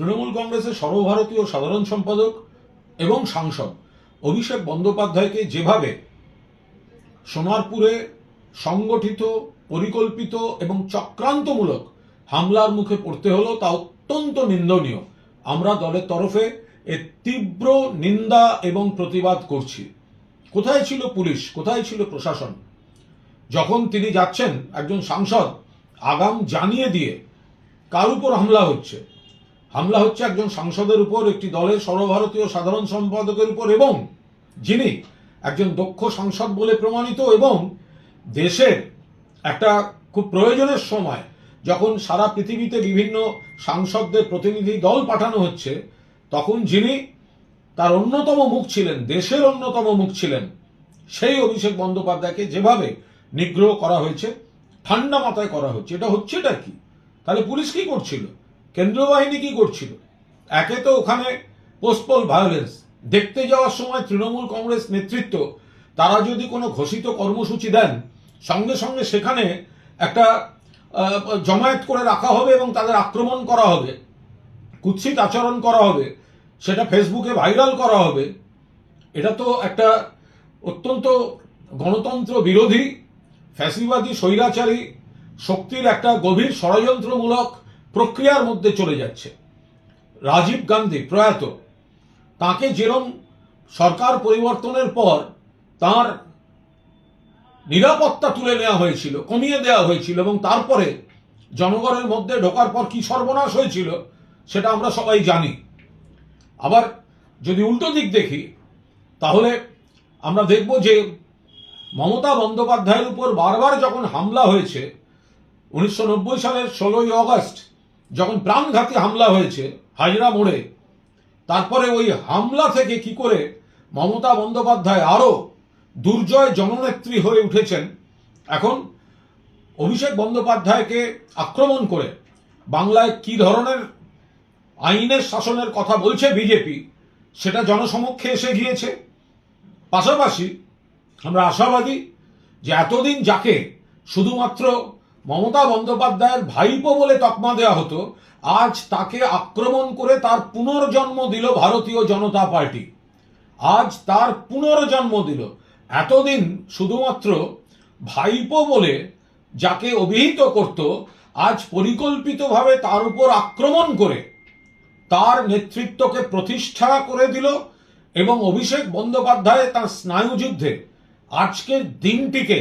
তৃণমূল কংগ্রেসের সর্বভারতীয় সাধারণ সম্পাদক এবং সাংসদ অভিষেক বন্দ্যোপাধ্যায়কে যেভাবে সোনারপুরে সংগঠিত, পরিকল্পিত এবং চক্রান্তমূলক হামলার মুখে পড়তে হলো তা অত্যন্ত নিন্দনীয়। আমরা দলের তরফে এর তীব্র নিন্দা এবং প্রতিবাদ করছি। কোথায় ছিল পুলিশ, কোথায় ছিল প্রশাসন যখন তিনি যাচ্ছেন? একজন সাংসদ আগাম জানিয়ে দিয়ে কার উপর হামলা হচ্ছে? হামলা হচ্ছে একজন সাংসদের উপর, একটি দলের সর্বভারতীয় সাধারণ সম্পাদকের উপর, এবং যিনি একজন দক্ষ সাংসদ বলে প্রমাণিত, এবং দেশের একটা খুব প্রয়োজনের সময় যখন সারা পৃথিবীতে বিভিন্ন সাংসদদের প্রতিনিধি দল পাঠানো হচ্ছে, তখন যিনি তার অন্যতম মুখ ছিলেন, দেশের অন্যতম মুখ ছিলেন, সেই অভিষেক বন্দ্যোপাধ্যায়কে যেভাবে নিগ্রহ করা হয়েছে, ঠান্ডা মাথায় করা হচ্ছে, এটা হচ্ছেটা কি? তাহলে পুলিশ কি করছিল? কেন্দ্রীয় বাহিনী কি করছিল? একে তো ওখানে পোস্টপোল ভায়োলেন্স দেখতে যাওয়ার সময় তৃণমূল কংগ্রেস নেতৃত্ব তারা যদি কোনো ঘোষিত কর্মসূচি দেন, সঙ্গে সঙ্গে সেখানে একটা জমায়েত করে রাখা হবে এবং তাদের আক্রমণ করা হবে, কুৎসিত আচরণ করা হবে, সেটা ফেসবুকে ভাইরাল করা হবে। এটা তো একটা অত্যন্ত গণতন্ত্র বিরোধী, ফ্যাসিবাদী, স্বৈরাচারী শক্তির একটা গভীর ষড়যন্ত্রমূলক প্রক্রিয়ার মধ্যে চলে যাচ্ছে। রাজীব গান্ধী প্রয়াত, তাকে যেরকম সরকার পরিবর্তনের পর তার নিরাপত্তা তুলে নেওয়া হয়েছিল, কমিয়ে দেওয়া হয়েছিল, এবং তারপরে জনগণের মধ্যে ঢোকার পর কি সর্বনাশ হয়েছিল সেটা আমরা সবাই জানি। আবার যদি উল্টো দিক দেখি, তাহলে আমরা দেখব যে মমতা বন্দ্যোপাধ্যায়ের উপর বারবার যখন হামলা হয়েছে, 1990 সালের 16ই অগস্ট যখন প্রাণঘাতী হামলা হয়েছে হাজরা মোড়ে, তারপরে ওই হামলা থেকে কি করে মমতা বন্দ্যোপাধ্যায় আরো দুর্জয় জননেত্রী হয়ে উঠেছেন। এখন অভিষেক বন্দ্যোপাধ্যায়কে আক্রমণ করে বাংলায় কি ধরনের আইনের শাসনের কথা বলছে বিজেপি, সেটা জনসমক্ষে এসে গিয়েছে। পাশাপাশি আমরা আশাবাদী যে এতদিন যাকে শুধুমাত্র মমতা বন্দ্যোপাধ্যায়ের ভাইপো বলে তকমা দেওয়া হতো, আজ তাকে আক্রমণ করে তার পুনর্জন্ম দিল ভারতীয় জনতা পার্টি। আজ তার পুনর্জন্ম দিল। এতদিন শুধুমাত্র ভাইপো বলে যাকে অভিহিত করত, আজ পরিকল্পিতভাবে তার উপর আক্রমণ করে তার নেতৃত্বকে প্রতিষ্ঠা করে দিল। এবং অভিষেক বন্দ্যোপাধ্যায় তার স্নায়ুযুদ্ধে আজকের দিনটিকে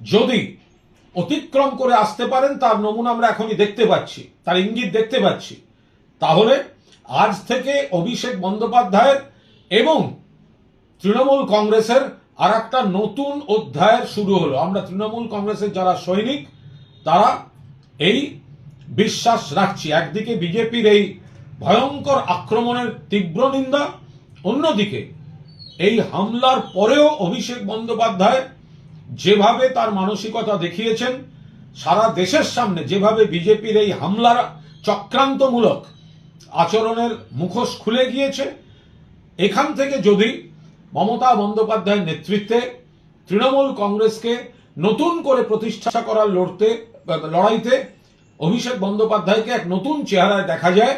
যদি অতিক্রম করে আসতে পারেন, তার নমুনা আমরা এখনই দেখতে পাচ্ছি, তার ইঙ্গিত দেখতে পাচ্ছি। তাহলে আজ থেকে অভিষেক বন্দ্যোপাধ্যায়ের এবং তৃণমূল কংগ্রেসের আর একটা নতুন অধ্যায়ের শুরু হলো। আমরা তৃণমূল কংগ্রেসের যারা সৈনিক তারা এই বিশ্বাস রাখছি, একদিকে বিজেপির এই ভয়ঙ্কর আক্রমণের তীব্র নিন্দা, অন্যদিকে এই হামলার পরেও অভিষেক বন্দ্যোপাধ্যায় যেভাবে তার মানসিকতা দেখিয়েছেন, সারা দেশের সামনে যেভাবে বিজেপির এই হামলার চক্রান্তমূলক আচরণের মুখোশ খুলে গিয়েছে, এখান থেকে যদি মমতা বন্দ্যোপাধ্যায়ের নেতৃত্বে তৃণমূল কংগ্রেসকে নতুন করে প্রতিষ্ঠা করার লড়াইতে অভিষেক বন্দ্যোপাধ্যায়কে এক নতুন চেহারায় দেখা যায়,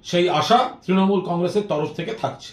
সেই আশা তৃণমূল কংগ্রেসের তরফ থেকে থাকছে।